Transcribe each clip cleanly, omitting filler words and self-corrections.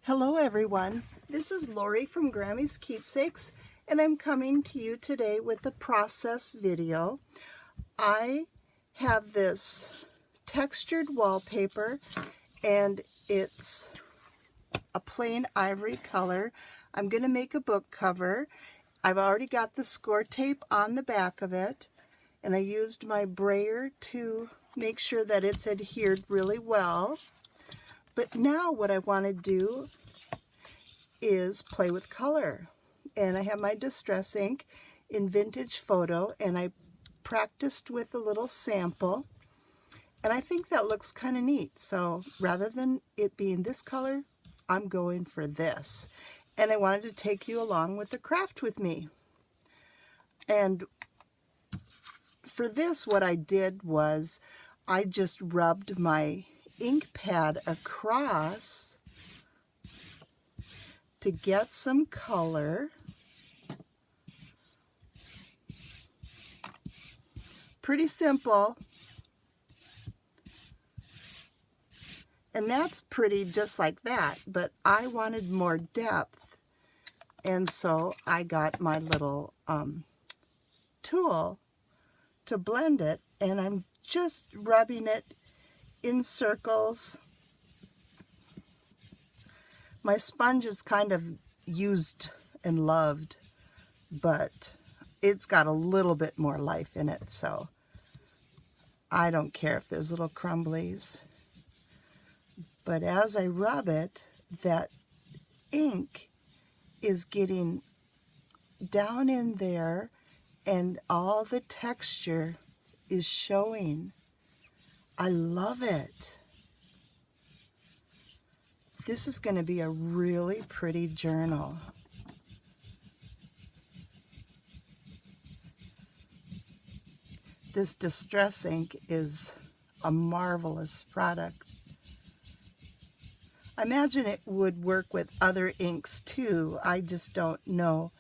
Hello everyone, this is Lori from Grammy's Keepsakes, and I'm coming to you today with a process video. I have this textured wallpaper and it's a plain ivory color. I'm going to make a book cover. I've already got the score tape on the back of it, and I used my brayer to make sure that it's adhered really well. But now what I want to do is play with color. And I have my distress ink in Vintage Photo, and I practiced with a little sample. And I think that looks kind of neat. So rather than it being this color, I'm going for this. And I wanted to take you along with the craft with me. And for this, what I did was I just rubbed my ink pad across to get some color. Pretty simple. And that's pretty just like that, but I wanted more depth. And so I got my little tool to blend it, and I'm just rubbing it in circles. My sponge is kind of used and loved, but it's got a little bit more life in it, so I don't care if there's little crumblies. But as I rub it, that ink is getting down in there and all the texture is showing. I love it. This is going to be a really pretty journal. This distress ink is a marvelous product. I imagine it would work with other inks too. I just don't know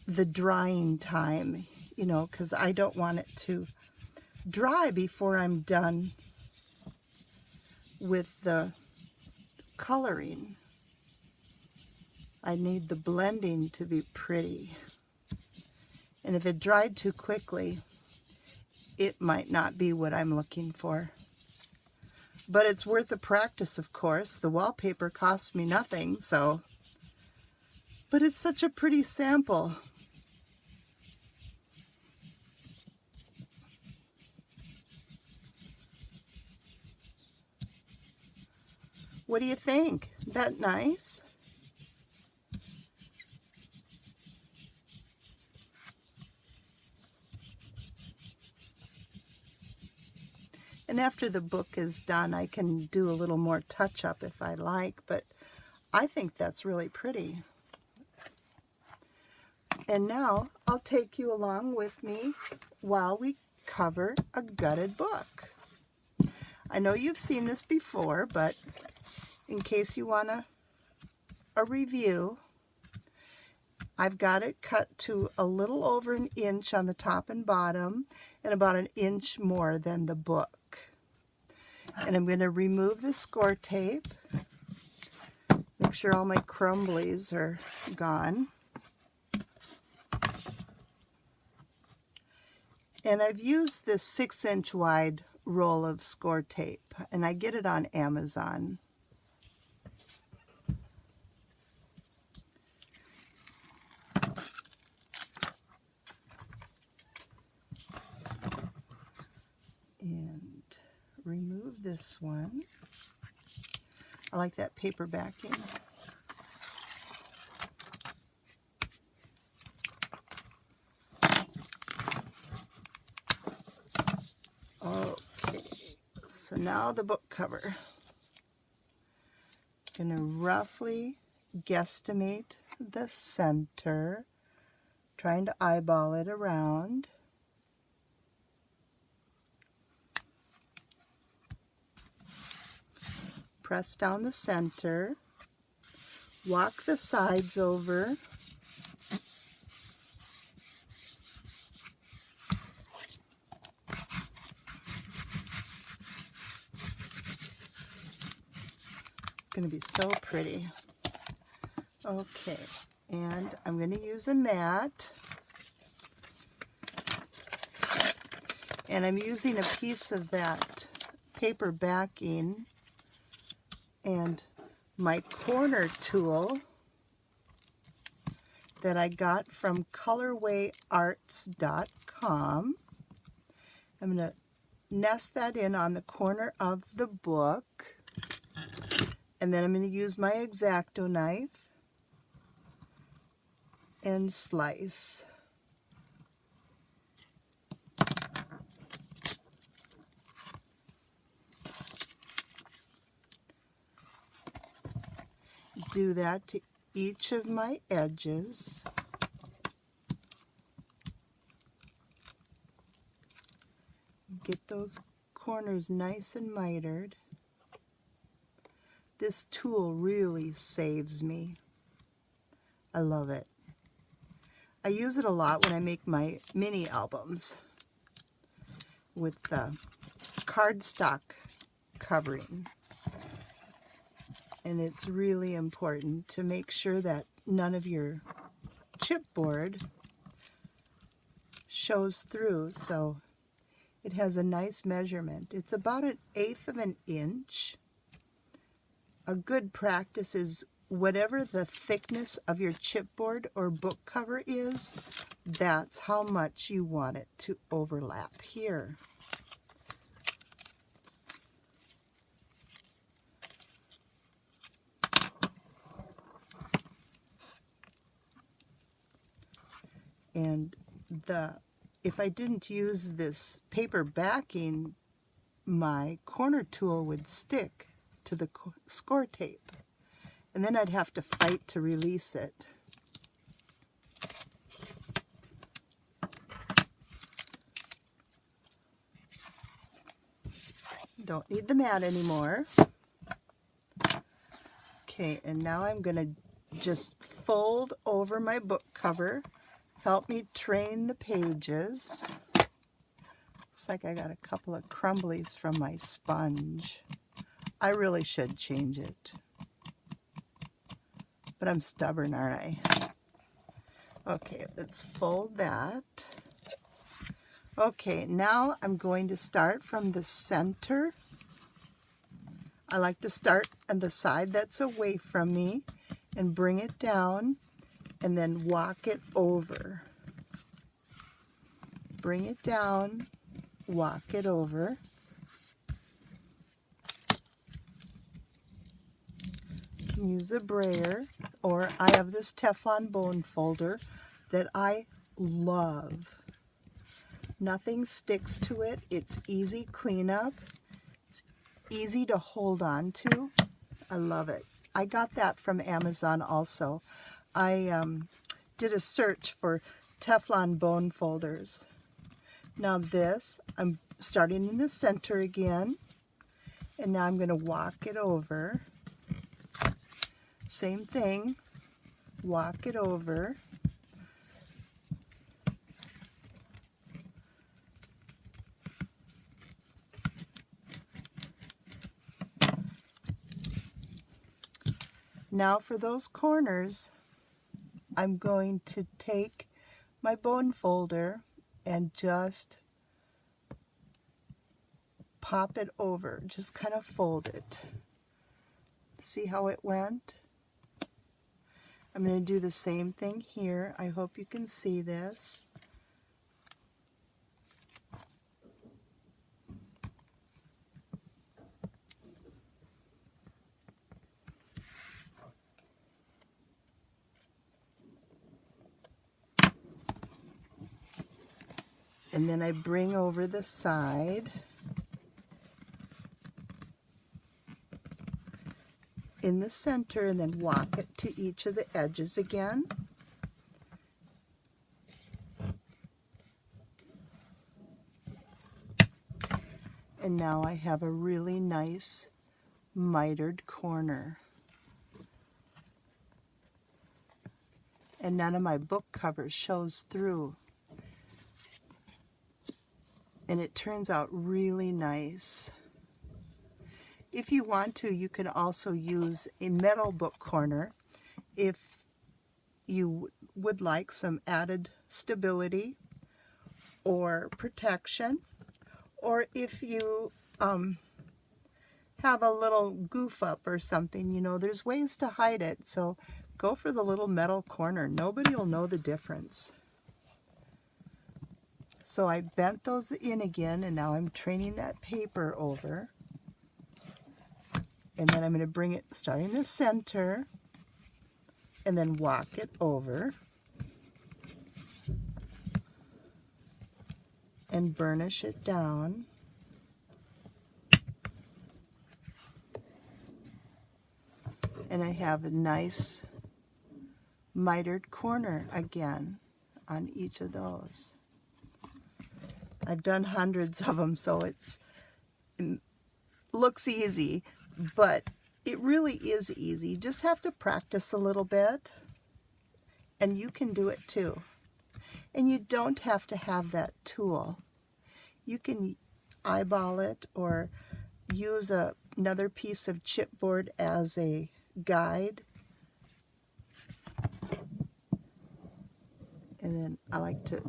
the drying time, you know, because I don't want it to dry before I'm done with the coloring. I need the blending to be pretty. And if it dried too quickly, it might not be what I'm looking for. But it's worth the practice, of course. The wallpaper cost me nothing, so. But it's such a pretty sample. What do you think? Isn't that nice? And after the book is done, I can do a little more touch-up if I like, but I think that's really pretty. And now I'll take you along with me while we cover a gutted book. I know you've seen this before, but in case you want a review, I've got it cut to a little over an inch on the top and bottom, and about an inch more than the book. And I'm going to remove the score tape, make sure all my crumblies are gone. And I've used this 6-inch wide roll of score tape, and I get it on Amazon. And remove this one. I like that paper backing. Okay, so now the book cover. I'm going to roughly guesstimate the center, trying to eyeball it around. Press down the center, walk the sides over, going to be so pretty. Okay, and I'm going to use a mat. And I'm using a piece of that paper backing and my corner tool that I got from colorwayarts.com. I'm going to nest that in on the corner of the book, and then I'm going to use my X-Acto knife and slice. Do that to each of my edges. Get those corners nice and mitered. This tool really saves me. I love it. I use it a lot when I make my mini albums with the cardstock covering. And it's really important to make sure that none of your chipboard shows through, so it has a nice measurement. It's about 1/8 of an inch. A good practice is whatever the thickness of your chipboard or book cover is, that's how much you want it to overlap here. And if I didn't use this paper backing, my corner tool would stick to the score tape, and then I'd have to fight to release it. Don't need the mat anymore. Okay, and now I'm going to just fold over my book cover. Help me train the pages. Looks like I got a couple of crumblies from my sponge. I really should change it. But I'm stubborn, aren't I? Okay, let's fold that. Okay, now I'm going to start from the center. I like to start on the side that's away from me and bring it down and then walk it over. Bring it down, walk it over. You can use a brayer, or I have this Teflon bone folder that I love. Nothing sticks to it. It's easy cleanup. It's easy to hold on to. I love it. I got that from Amazon also. I did a search for Teflon bone folders. Now this, I'm starting in the center again, and now I'm going to walk it over. Same thing, walk it over. Now for those corners, I'm going to take my bone folder and just pop it over, just kind of fold it. See how it went? I'm going to do the same thing here. I hope you can see this. And then I bring over the side in the center and then walk it to each of the edges again. And now I have a really nice mitered corner. And none of my book cover shows through. And it turns out really nice. If you want to, you can also use a metal book corner if you would like some added stability or protection, or if you have a little goof up or something, you know, there's ways to hide it. So go for the little metal corner. Nobody will know the difference. So I bent those in again, and now I'm training that paper over. And then I'm going to bring it, starting the center, and then walk it over and burnish it down. And I have a nice mitered corner again on each of those. I've done hundreds of them, so it looks easy, but it really is easy. You just have to practice a little bit, and you can do it too. And you don't have to have that tool. You can eyeball it or use another piece of chipboard as a guide. And then I like to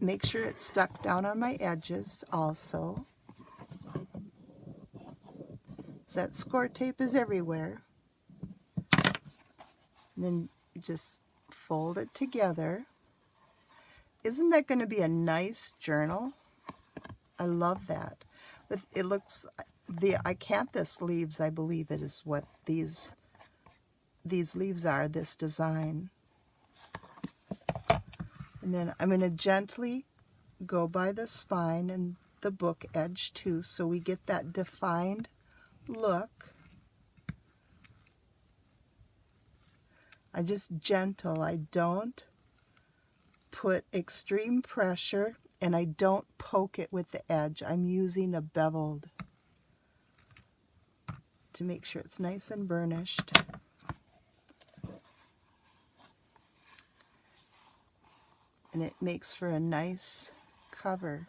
make sure it's stuck down on my edges also. So that score tape is everywhere. And then you just fold it together. Isn't that going to be a nice journal? I love that. But it looks, the acanthus leaves, I believe it is what these leaves are, this design. And then I'm going to gently go by the spine and the book edge too, so we get that defined look. I just gentle, I don't put extreme pressure, and I don't poke it with the edge. I'm using a beveled to make sure it's nice and burnished. And it makes for a nice cover.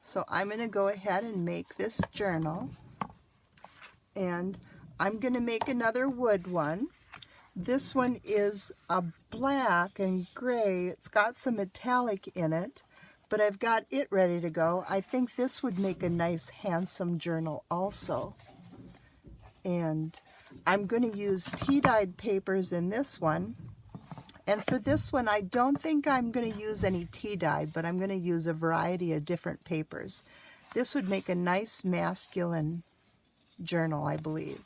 So I'm going to go ahead and make this journal, and I'm going to make another wood one. This one is a black and gray. It's got some metallic in it, but I've got it ready to go. I think this would make a nice handsome journal also. And I'm going to use tea-dyed papers in this one. And for this one, I don't think I'm going to use any tea-dyed, but I'm going to use a variety of different papers. This would make a nice masculine journal, I believe.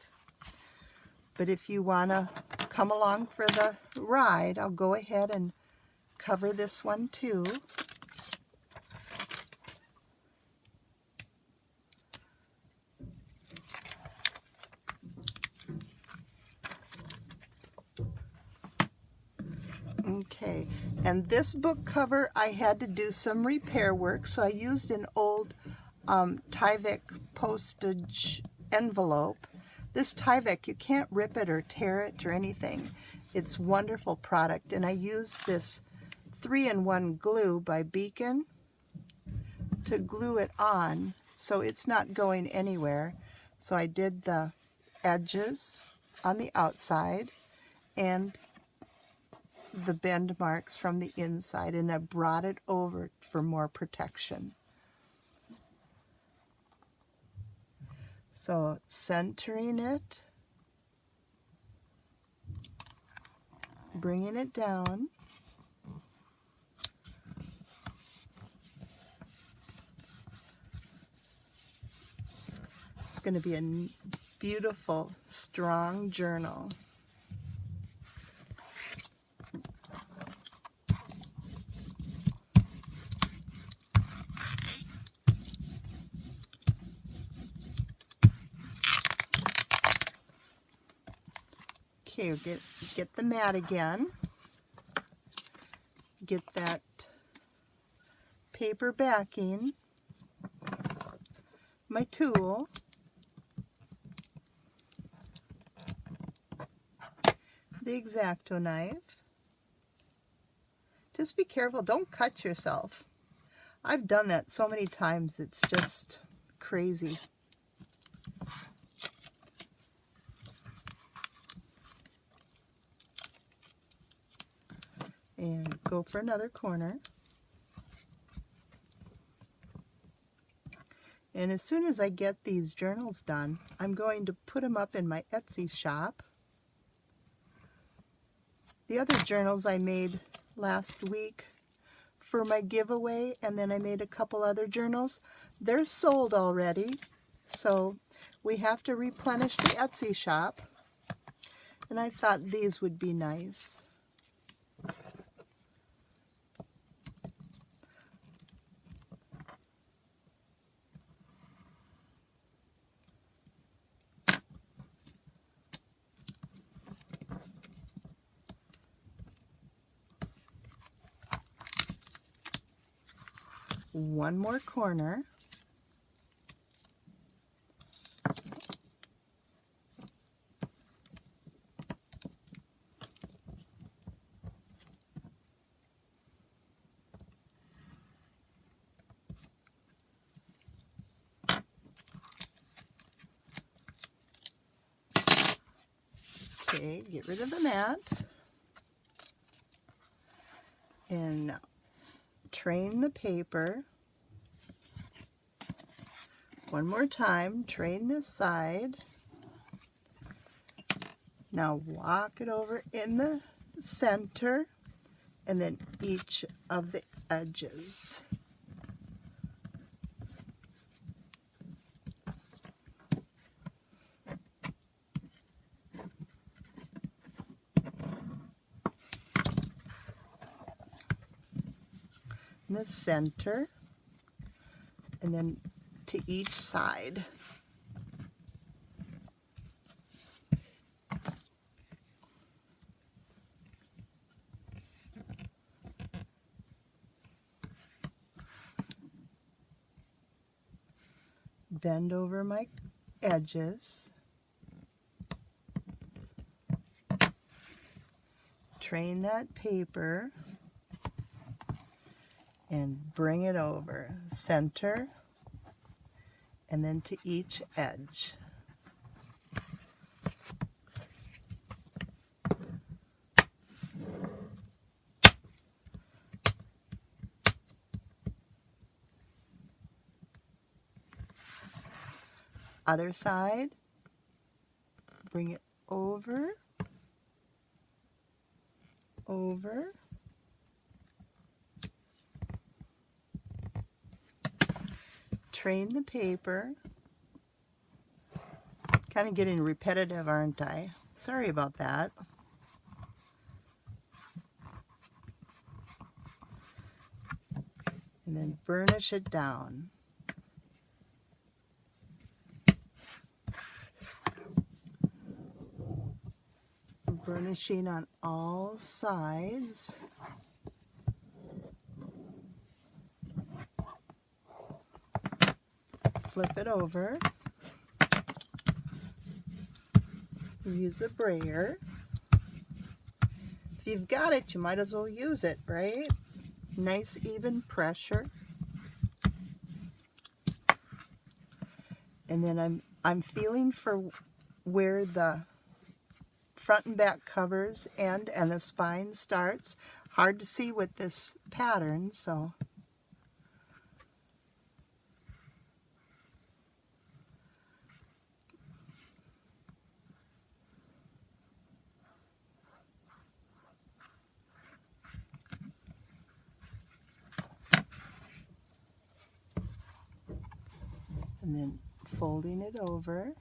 But if you want to come along for the ride, I'll go ahead and cover this one too. Okay, and this book cover I had to do some repair work, so I used an old Tyvek postage envelope. This Tyvek, you can't rip it or tear it or anything. It's a wonderful product, and I used this 3-in-1 glue by Beacon to glue it on so it's not going anywhere. So I did the edges on the outside and the bend marks from the inside, and I brought it over for more protection. So centering it, bringing it down, it's going to be a beautiful, strong journal. Okay, get the mat again. Get that paper backing. My tool. The X-Acto knife. Just be careful, don't cut yourself. I've done that so many times, it's just crazy. and go for another corner. And as soon as I get these journals done, I'm going to put them up in my Etsy shop. The other journals I made last week for my giveaway, and then I made a couple other journals. They're sold already, so we have to replenish the Etsy shop. And I thought these would be nice. One more corner. Okay, get rid of the mat. And now train the paper. One more time, train this side. Now walk it over in the center and then each of the edges. In the center and then to each side. Bend over my edges. Train that paper and bring it over. Center and then to each edge. Other side, bring it over, over, train the paper. Kind of getting repetitive, aren't I? Sorry about that. And then burnish it down. Burnishing on all sides. Flip it over. Use a brayer. If you've got it, you might as well use it, right? Nice even pressure. And then I'm feeling for where the front and back covers end and the spine starts. Hard to see with this pattern, so and then folding it over.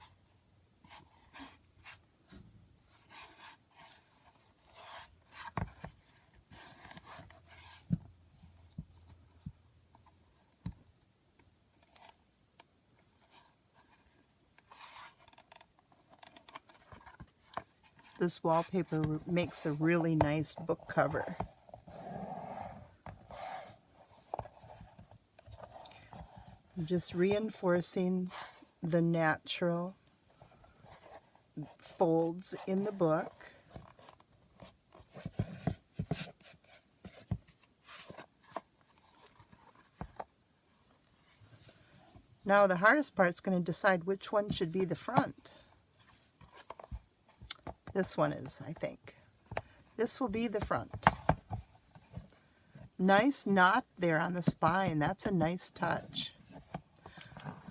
This wallpaper makes a really nice book cover. I'm just reinforcing the natural folds in the book. Now the hardest part is going to decide which one should be the front. This one is, I think. This will be the front. nice knot there on the spine. That's a nice touch.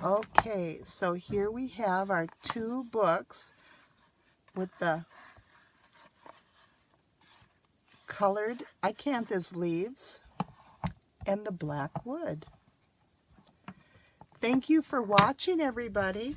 Okay, so here we have our two books with the colored acanthus leaves and the black wood. Thank you for watching, everybody.